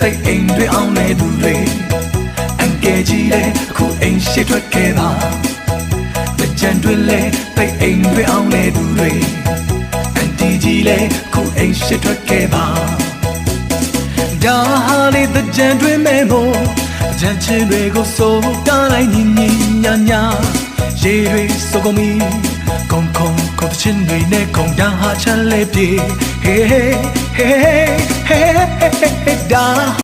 တိတ်အိမ်တွေအောင်နေသူတွေအန်ကဲကြီးတဲ့အခုအိမ်ရှိထွက်ခဲ့ပါတကြံတွေလဲတိတ်အိမ်တွေအောင်နေသူတွေအန်တီကြီးလဲအခုအိမ်ရှိထွက်ခဲ့ပါဒါဟာလေတကြံတွေမဲမို့ကြံချင်းတွေကိုစိုးတားလိုက်ညီညီညာညာရေတွေစိုးကုန်ပြီခုံခုံခုံတချင်းတွေနဲ့ခုံတာဟာချမ်းလေးပြေဟေးဟေးဟေးဟေးဒါ